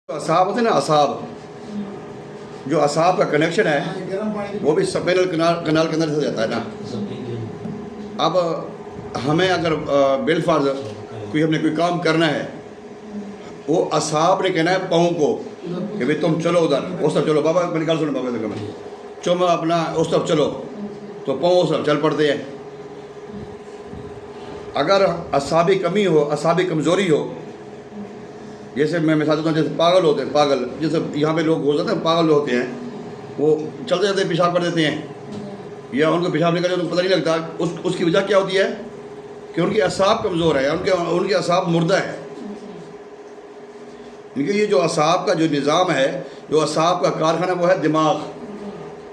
असाब होते हैं ना, असाब, जो असाब का कनेक्शन है वो भी सपेनल कनाल के अंदर से जाता है ना। अब हमें अगर बिलफर्ज हमने कोई काम करना है, वो असाब ने कहना है पाँव को कि भाई तुम चलो उधर, उस तरफ चलो, बाबा मेरी गल सुनो, बाबा तक चुम अपना उस तरफ चलो, तो पाँव उस तरफ चल पड़ते हैं। अगर असाबी कमी हो, असाबी कमज़ोरी हो, जैसे मैं मिसाल देता हूँ, जैसे पागल होते हैं, पागल जैसे यहाँ पे लोग हो जाते हैं, पागल होते हैं, वो चलते चलते पेशाब कर देते हैं या उनको पेशाब निकल जाए तो पता नहीं लगता। उसकी वजह क्या होती है कि उनकी असाब कमज़ोर है, उनके असाब मुर्दा है। इनके ये जो असाब का जो निज़ाम है, जो असाब का कारखाना, वो है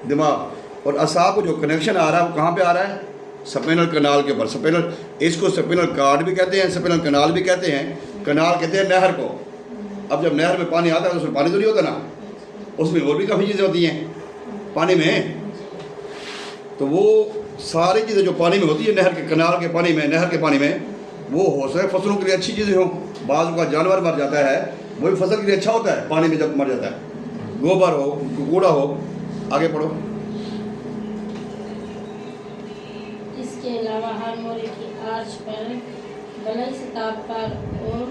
दिमाग। और असाब को जो कनेक्शन आ रहा है वो कहाँ पे आ रहा है? सपेनल कनाल के ऊपर। सपेनल, इसको सपेनल कार्ड भी कहते हैं, सपेनल कनाल भी कहते हैं। कनाल कहते हैं नहर को। अब जब नहर में पानी आता है तो उसमें पानी तो नहीं होता ना, उसमें और भी काफ़ी चीज़ें होती हैं पानी में। तो वो सारी चीज़ें जो पानी में होती है, नहर के कनाल के पानी में, नहर के पानी में, वो हो सके फसलों के लिए अच्छी चीज़ें हों। बाज़ का जानवर मर जाता है, वो भी फसल के लिए अच्छा होता है पानी में जब मर जाता है, गोबर हो, कूड़ा हो। आगे पढ़ो। इसके अलावा हर मोरे की आर्च पर, बलई सतह पर और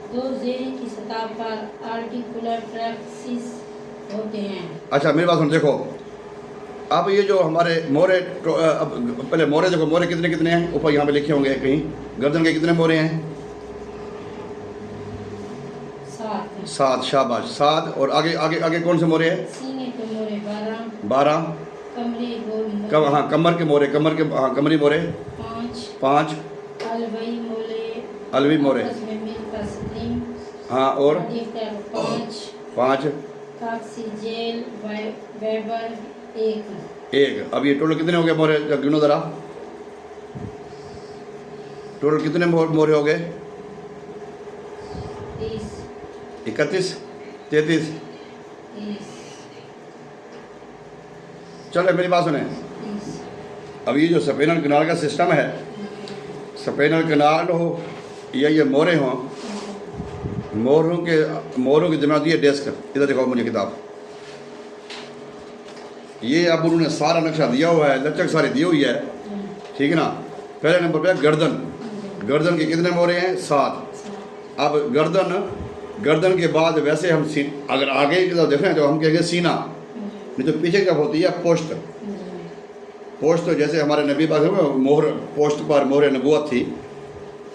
दो ज़ेरी की सतह पर आर्टिकुलर ट्रैक्सिस होते हैं। अच्छा मेरी बात सुन, देखो अब ये जो हमारे मोरे, अब पहले मोरे देखो, मोरे कितने कितने हैं ऊपर यहाँ पे लिखे होंगे कहीं। गर्दन के कितने मोरे हैं? 7। शाबाश, 7। और आगे आगे आगे कौन से मोरे हैं? सीने के मोरे 12। कमरे गोल मोरे, हाँ कमर के मोरे, हाँ कमरी मोरे 5। अलवी मोरे हाँ, और 5। एक। अब ये टोटल कितने हो गए मोरे? गिनो ज़रा, टोटल कितने मोरे हो गए? 31, 33। चलो मेरी बात सुने। अब ये जो सपेनल कनाल का सिस्टम है, सपेनल कनाल हो या ये मोरे हों, मोरों की जिम्मेदारी होती है डेस्क। इधर देखो मुझे किताब, ये अब उन्होंने सारा नक्शा दिया हुआ है, लचक सारी दी हुई है, ठीक है ना। पहले नंबर पे गर्दन के कितने मोरे हैं? 7। अब गर्दन के बाद वैसे हम अगर आगे की तरफ देखें तो हम कहेंगे सीना, नहीं तो पीछे कब होती है? पोस्ट। तो जैसे हमारे नबी पाक में मोहर, पोस्ट पर मोहर नबूवत थी।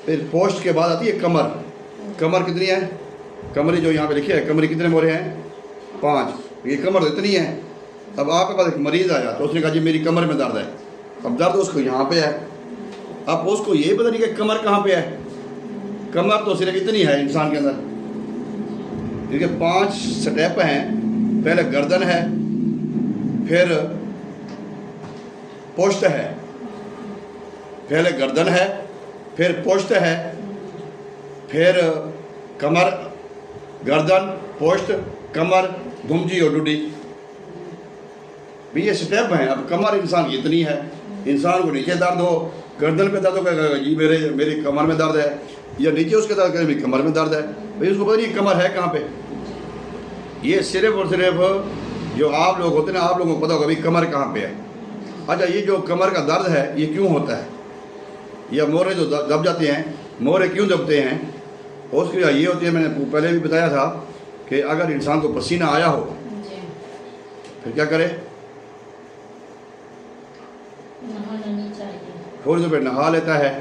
फिर पोस्ट के बाद आती है कमर कितनी है? कमरी जो यहाँ पे लिखी है, कमरी कितने मोरे हैं? 5। ये कमर तो इतनी है। अब आपके पास एक मरीज़ आया तो उसने कहा जी मेरी कमर में दर्द है। अब दर्द उसको यहाँ पे है, अब उसको ये पता नहीं कि कमर कहाँ पे है। कमर तो सिर्फ इतनी है इंसान के अंदर, क्योंकि 5 स्टेप हैं। पहले गर्दन है, फिर पोस्ट है, पहले गर्दन है, फिर पोस्ट है, फिर कमर, गर्दन, पोस्ट, कमर, भुमजी और डुडी, भी ये स्टेप हैं। अब कमर इंसान की इतनी है, इंसान को नीचे दर्द हो, गर्दन पे दर्द हो, कहेगा जी मेरी कमर में दर्द है, या नीचे उसके दर्द कहेगा मेरी कमर में दर्द है। भाई उसको पता नहीं कमर है कहाँ पे। ये सिर्फ और सिर्फ जो आप लोग होते हैं ना, आप लोगों को पता होगा भाई कमर कहाँ पे है। अच्छा ये जो कमर का दर्द है ये क्यों होता है, या मोरे जो दब जाते हैं, मोरे क्यों दबते हैं? और उसकी वजह ये होती है, मैंने पहले भी बताया था कि अगर इंसान को पसीना आया हो फिर क्या करे? थोड़ी देर नहा लेता है,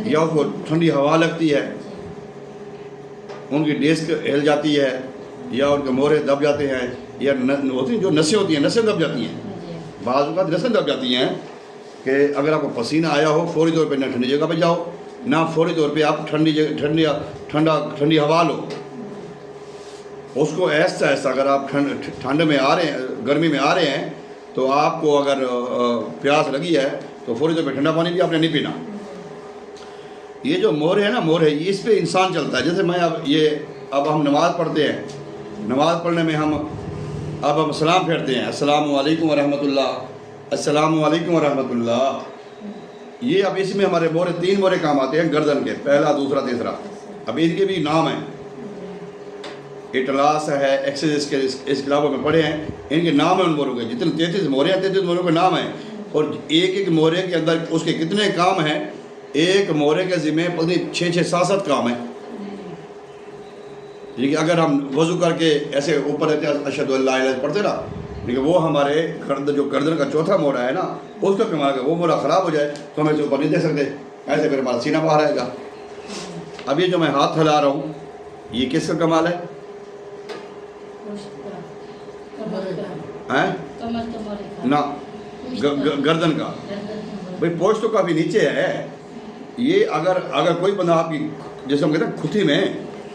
या उसको ठंडी हवा लगती है, उनकी डेस्क हिल जाती है, या उनके मोरे दब जाते हैं, या होती जो नसें होती हैं, नसें दब जाती हैं। बाज़ का नसें दब जाती हैं कि अगर आपको पसीना आया हो, फौरी तौर पे ना ठंडी जगह पे जाओ, ना फौरी तौर पे आप ठंडी हवा लो। उसको ऐसा अगर आप ठंड में आ रहे हैं, गर्मी में आ रहे हैं, तो आपको अगर प्यास लगी है तो फौरी तौर पे ठंडा पानी भी आपने नहीं पीना। ये जो मोर है ना, मोर है, इस पे इंसान चलता है। जैसे मैं अब हम नमाज़ पढ़ते हैं, नमाज़ पढ़ने में हम सलाम फेरते हैं, अस्सलामु अलैकुम व रहमतुल्लाह, अस्सलामु अलैकुम व रहमतुल्लाह। ये अब इसमें हमारे मोरे 3 मोरे काम आते हैं गर्दन के, पहला, दूसरा, तीसरा। अब इनके भी नाम हैं। इटलास है, एक्सेस इसके अलावा में पढ़े हैं। इनके नाम हैं उन मोरों के, जितने 33 मोरे हैं 33 मोरों के नाम हैं। और एक एक मोरे के अंदर उसके कितने काम हैं, एक मोरे के ज़िम्मे पता 6-6 7-7 काम हैं। ठीक है, अगर हम वज़ू करके ऐसे ऊपर रहते अशहदु अल्ला इलाहा इल्लल्लाह पढ़ते ना, लेकिन वो हमारे जो गर्दन का चौथा मोरा है ना, उसका कमाल है। वो मोरा ख़राब हो जाए तो हम ऐसे ऊपर नहीं दे सकते, ऐसे फिर हमारा सीना बाहर आएगा। अब ये जो मैं हाथ हिला रहा हूँ, ये किसका कमाल है? हैं ना, गर्दन का। भाई पोस्ट तो काफ़ी नीचे है। ये अगर कोई बंदा आपकी, जैसे हम कहते हैं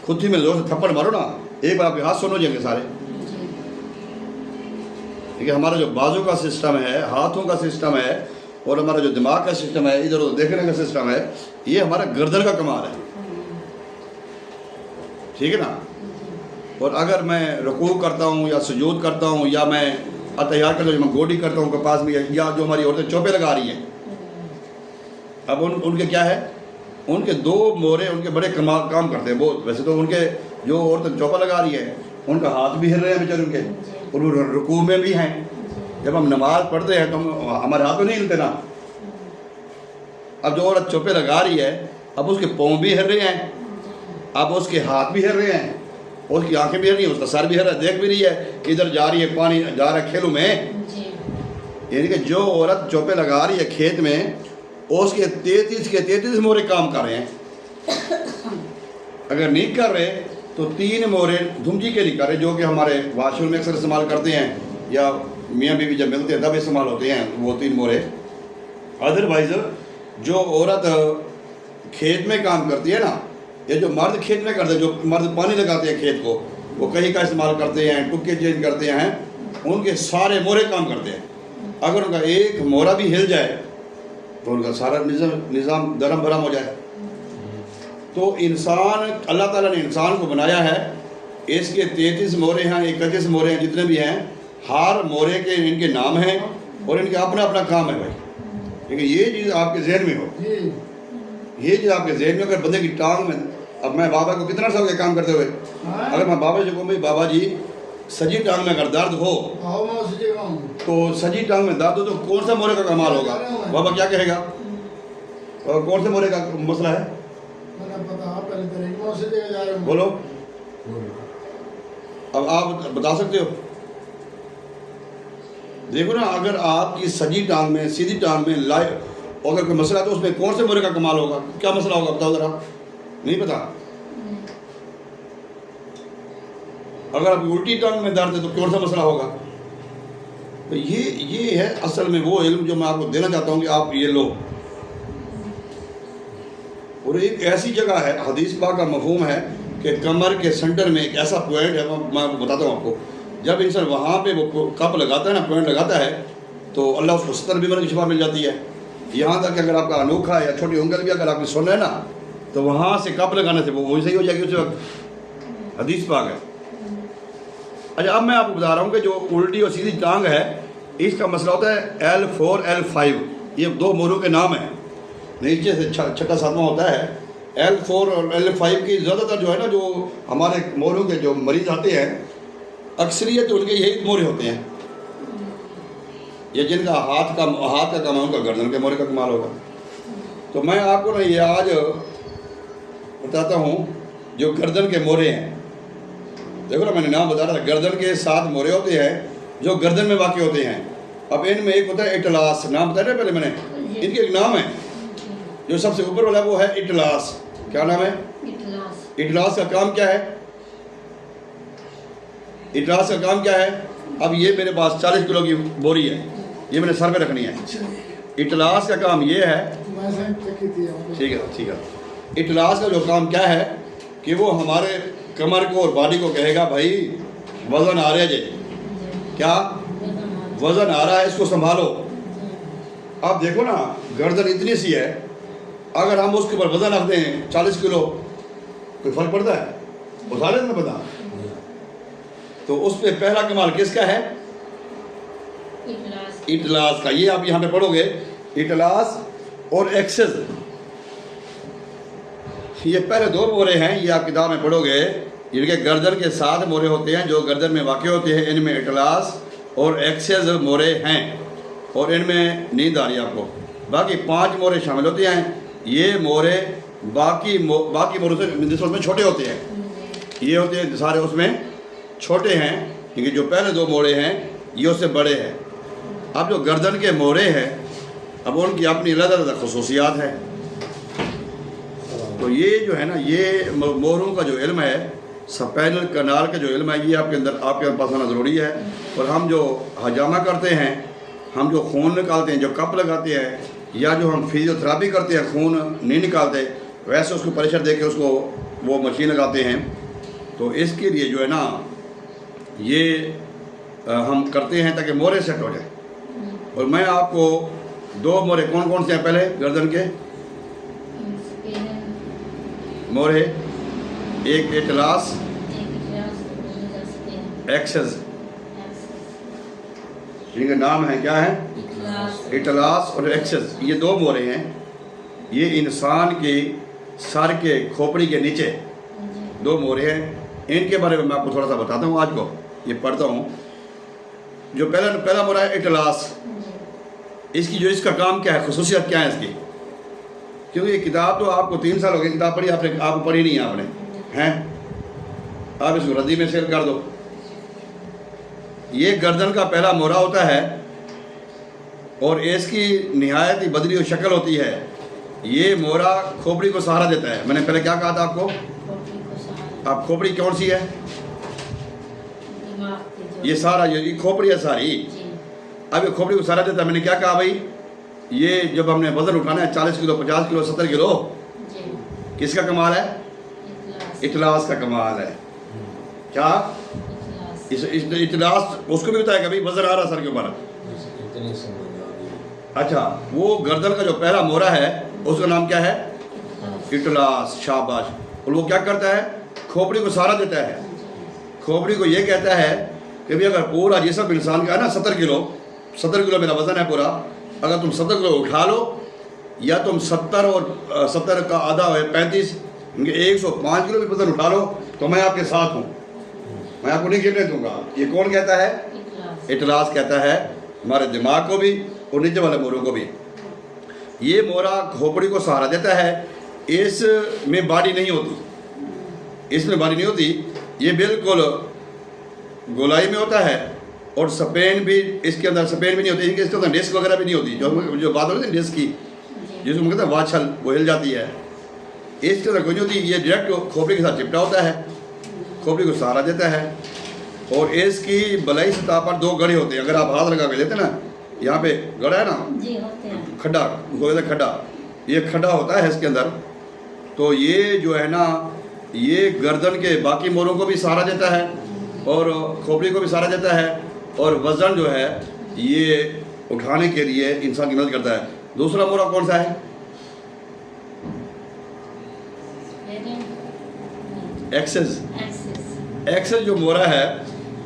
खुथी में जोर से थप्पड़ मारो ना, एक बार आपके हाथ सुन हो जाएंगे सारे। ठीक है, हमारा जो बाजू का सिस्टम है, हाथों का सिस्टम है, और हमारा जो दिमाग का सिस्टम है, इधर उधर देखने का सिस्टम है, ये हमारा गर्दन का कमाल है। ठीक है ना। और अगर मैं रुकू करता हूँ या सुजूद करता हूँ या मैं अतहियात करता हूँ, मैं गोडी करता हूँ कपास में, या जो हमारी औरतें चौपे लगा रही हैं, अब उनके क्या है, उनके 2 मोरे उनके बड़े काम करते हैं बहुत। वैसे तो उनके जो औरतें चौपा लगा रही है, उनका हाथ भी हिल रहे हैं बेचारे उनके, और वो रुकू में भी हैं। जब हम नमाज पढ़ते हैं तो हमारे हाथ तो नहीं हिलते ना। अब जो औरत चौपे लगा रही है, अब उसके पाँव भी हिल रहे हैं, अब उसके हाथ भी हिल रहे हैं, उसकी आंखें भी हिल रही हैं, उसका सर भी हिल रहा है, देख भी रही है कि इधर जा रही है, पानी जा रहा है खेलों में। यानी कि जो औरत चौपे लगा रही है खेत में, उसके 33 के 33 मोरे काम कर रहे हैं। अगर नहीं कर रहे तो 3 मोरे धुमजी के नहीं कर रहे, जो कि हमारे वाशरूम में अक्सर इस्तेमाल करते हैं, या मियाँ बीवी जब मिलते हैं तब इस्तेमाल होते हैं वो 3 मोरे। अदरवाइज जो औरत खेत में काम करती है ना, या जो मर्द खेत में करते हैं, जो मर्द पानी लगाते हैं खेत को, वो कहीं का इस्तेमाल करते हैं, टुक्के चेंज करते हैं, उनके सारे मोरे काम करते हैं। अगर उनका एक मोरा भी हिल जाए तो उनका सारा निज़ाम दरम भरम हो जाए। तो इंसान, अल्लाह ताला ने इंसान को बनाया है, इसके 33 मोरे हैं, 31 मोरे हैं, जितने भी हैं, हर मोरे के इनके नाम हैं और इनके अपना अपना काम है भाई। लेकिन ये चीज़ आपके जहन में हो, ये चीज़ आपके जहन में, अगर बंदे की टांग में, अब मैं बाबा को कितना सा हो गया काम करते हुए, अगर मैं बाबा जी को, भाई बाबा जी सजी टांग में अगर दर्द हो, तो सजी टांग में दर्द हो तो कौन सा मोरे का कमाल होगा? बाबा क्या कहेगा? और कौन से मोरे का मसला है? बोलो, अब आप बता सकते हो? देखो ना, अगर आपकी सजी टांग में, सीधी टांग में लाइव अगर कोई मसला है तो उसमें कौन से मोरे का कमाल होगा? क्या मसला होगा बताओ जरा। नहीं पता? अगर आपकी उल्टी टांग में दर्द है तो कौन सा मसला होगा? तो ये है असल में वो इल्म जो मैं आपको देना चाहता हूँ कि आप ये लो। और एक ऐसी जगह है, हदीस पाक का मफहूम है कि कमर के सेंटर में एक ऐसा पॉइंट है, मैं बताता हूँ आपको। जब इंसान वहाँ पे वो कप लगाता है ना, पॉइंट लगाता है, तो अल्लाह उसको 70 बीमारी की शिफा मिल जाती है। यहाँ तक कि अगर आपका अनोखा या छोटी उंगल भी अगर आपकी सुन है ना, तो वहाँ से कप लगाने से वो वही सही हो जाएगी उस वक्त। हदीस पाक है। अच्छा, अब मैं आपको बता रहा हूँ कि जो उल्टी और सीधी टांग है, इसका मसला होता है L4 L5, ये 2 मोरों के नाम हैं। नीचे से छठा 7वां होता है। L4 और L5 की ज़्यादातर जो है ना, जो हमारे मोरों के जो मरीज़ आते हैं, अक्सरियत उनके यही मोरे होते हैं। ये जिनका हाथ का कमाल होगा, गर्दन के मोरे का कमाल होगा। तो मैं आपको ना ये आज बताता हूँ जो गर्दन के मोरे हैं। देखो ना, मैंने नाम बता रहा था, गर्दन के 7 मोरे होते हैं जो गर्दन में वाक़ होते हैं। अब इनमें एक होता है इटलास, नाम बताया ना पहले मैंने, इनके एक नाम है। जो सबसे ऊपर वाला वो है इटलास। क्या नाम है? इटलास का काम क्या है? इटलास का काम क्या है? अब ये मेरे पास 40 किलो की बोरी है, ये मैंने सर पे रखनी है। इटलास का काम ये है, ठीक है। इटलास का जो काम क्या है कि वो हमारे कमर को और बॉडी को कहेगा, भाई वज़न आ रहा है, क्या वज़न आ रहा है, इसको संभालो। अब देखो ना, गर्दन इतनी सी है, अगर हम उसके ऊपर वज़न रख दें 40 किलो, कोई फ़र्क पड़ता है? उठा लेते ना पता। तो उस पर पहला कमाल किसका है? इटलास का। ये आप यहाँ पे पढ़ोगे, इटलास और एक्सेस, ये पहले 2 मोरे हैं, ये आप किताब में पढ़ोगे। इनके गर्दन के 7 मोरे होते हैं जो गर्दन में वाक़ होते हैं। इनमें इटलास और एक्सेस मोरे हैं और इनमें नींद आ रही है आपको। बाकी 5 मोरे शामिल होते हैं। ये मोरे बाकी मोरों से उसमें छोटे होते हैं। ये होते हैं सारे उसमें छोटे हैं, क्योंकि जो पहले 2 मोरे हैं ये उससे बड़े हैं। अब जो गर्दन के मोरे हैं, अब उनकी अपनी अलग-अलग खसूसियात है। तो ये जो है ना, ये मोरों का जो इल्म है, स्पाइनल कनाल का जो इल्म है, ये आपके पास आना ज़रूरी है। और हम जो हजामा करते हैं, हम जो खून निकालते हैं, जो कप लगाते हैं, या जो हम फिजियोथेरापी करते हैं, खून नहीं निकालते, वैसे उसको प्रेशर दे के उसको वो मशीन लगाते हैं। तो इसके लिए जो है ना, ये हम करते हैं ताकि मोरे सेट हो जाए। और मैं आपको 2 मोरे कौन कौन से हैं पहले गर्दन के मोरे, एक इटलास, एक्सेस, इनके नाम है क्या है, इटलास और एक्सेस। ये 2 मोरे हैं। ये इंसान के सर के खोपड़ी के नीचे 2 मोरे हैं। इनके बारे में मैं आपको थोड़ा सा बताता हूँ। आज को ये पढ़ता हूँ। जो पहला मोरा है इटलास। इसका काम क्या है, खसूसियत क्या है इसकी? क्योंकि ये किताब तो आपको 3 साल हो गए किताब पढ़ी, आपको पढ़ी नहीं है आपने, हैं? आप इसको रद्दी में सेल कर दो। ये गर्दन का पहला मोरा होता है और इसकी निहायत ही बदली हुई शक्ल होती है। ये मोरा खोपड़ी को सहारा देता है। मैंने पहले क्या कहा था आपको? आप खोपड़ी कौन सी है? ये सारा, ये खोपड़ी है सारी। अब ये खोपड़ी को सहारा देता है। मैंने क्या कहा भाई? ये जब हमने वजन उठाना है 40 किलो, 50 किलो, 70 किलो, किसका कमाल है? इटलास का कमाल है। क्या इटलास उसको भी बताया कभी वजन आ रहा सर के ऊपर? अच्छा, वो गर्दन का जो पहला मोरा है उसका नाम क्या है? इटलास। शाबाश। और वो क्या करता है? खोपड़ी को सहारा देता है। खोपड़ी को ये कहता है कि भाई अगर पूरा जिस्म इंसान का है ना 70 किलो मेरा वजन है पूरा, अगर तुम 70 किलो उठा लो, या तुम 70 और 70 का आधा है 35, 105 किलो भी वजन उठा लो, तो मैं आपके साथ हूँ, मैं आपको नहीं गिरने दूंगा। ये कौन कहता है? इटलास कहता है हमारे दिमाग को भी और नीचे वाले मोरों को भी। ये मोरा खोपड़ी को सहारा देता है। इसमें बॉडी नहीं होती, इसमें बॉडी नहीं होती। ये बिल्कुल गोलाई में होता है। और स्पेन भी इसके अंदर स्पेन भी नहीं होती, इसके अंदर डिस्क वगैरह भी नहीं होती। जो बात होती है डिस्क की, जिसको कहते हैं वाछल, वो हिल जाती है। इसके अंदर कोई नहीं होती। ये डायरेक्ट खोपड़ी के साथ चिपटा होता है, खोपड़ी को सहारा देता है। और इसकी बलाई सतह पर 2 गड़े होते हैं। अगर आप हाथ लगा के लेते ना, यहाँ पे गड़ा है ना, खड्डा, खड्डा, ये खड्डा होता है इसके अंदर। तो ये जो है ना, ये गर्दन के बाकी मोरों को भी सहारा देता है और खोपड़ी को भी सहारा देता है। और वज़न जो है ये उठाने के लिए इंसान की मदद करता है। दूसरा मोरा कौन सा है? एक्सेस। एक्सेस जो मोरा है,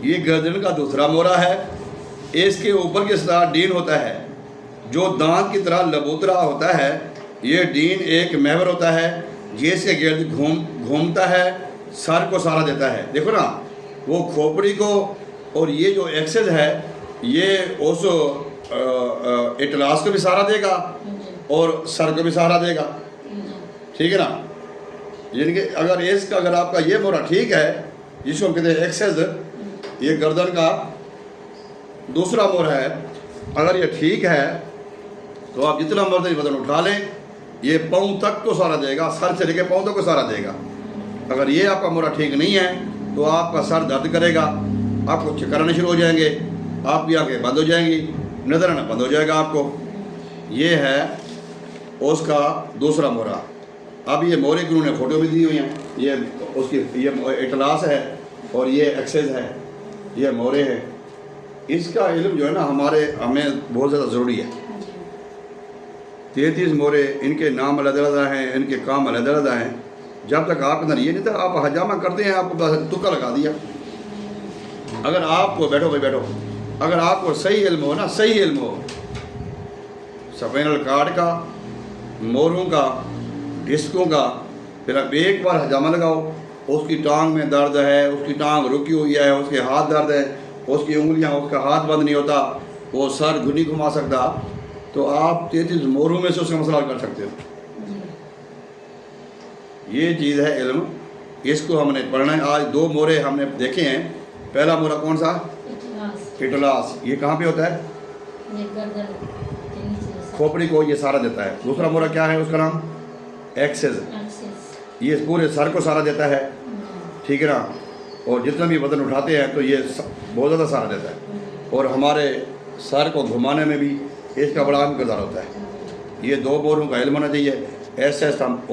ये गर्दन का दूसरा मोरा है। इसके ऊपर के साथ डीन होता है, जो दांत की तरह लबूतरा होता है। ये डीन एक महवर होता है, जिसके गिर्द घूमता है, सर को सहारा देता है। देखो ना, वो खोपड़ी को, और ये जो एक्सेस है ये उस इटलास को भी सहारा देगा और सर को भी सहारा देगा। ठीक है ना? यानी कि अगर आपका ये मोरा ठीक है, जिसको हम कहते हैं एक्सेस, ये गर्दन का दूसरा मोरा है, अगर ये ठीक है तो आप जितना मर्जी वजन उठा लें, ये पाँव तक को सहारा देगा, सर से लेकर पाँव तक को सहारा देगा। अगर ये आपका मोरा ठीक नहीं है तो आपका सर दर्द करेगा, आपको चक्कर आने शुरू हो जाएंगे, आपकी आंखें बंद हो जाएंगी, नजर आना बंद हो जाएगा आपको। ये है उसका दूसरा मोरा। अब ये मोरे की उन्होंने फ़ोटो भी दी हुई हैं। ये उसकी, ये इटलास है और ये एक्सेस है, ये मोरे हैं। इसका इल्म जो है ना हमें बहुत ज़्यादा ज़रूरी है। 33 मोरे, इनके नाम अलग-अलग हैं, इनके काम अलग-अलग हैं। जब तक आपके अंदर ये नहीं था, आप हजामा करते हैं, आपको बस तुक्का लगा दिया। अगर आपको बैठो भाई बैठो, अगर आपको सही इल्म हो ना, सही इल्म हो स्पाइनल कॉर्ड का, मोरों का, डिस्कों का, फिर आप एक बार हजामा लगाओ, उसकी टांग में दर्द है, उसकी टांग रुकी हुई है, उसके हाथ दर्द है, उसकी उंगलियां, उसका हाथ बंद नहीं होता, वो सर नहीं घुमा सकता, तो आप 33 मोरों में से उसका मसला हल कर सकते हो। ये चीज़ है इल्म, इसको हमने पढ़ना है। आज 2 मोरे हमने देखे हैं। पहला मोरा कौन सा? इटलास। ये कहाँ पे होता है? ये गर्दन के नीचे से खोपड़ी को ये सहारा देता है। दूसरा मोरा क्या है? उसका नाम एक्सेस। एक्सेस। ये पूरे सर को सहारा देता है, ठीक है ना। और जितना भी वजन उठाते हैं तो ये बहुत ज़्यादा सहारा देता है, और हमारे सर को घुमाने में भी इसका बड़ा अहम किरदार होता है। ये 2 मोरों का इल्म होना चाहिए। ऐसे हम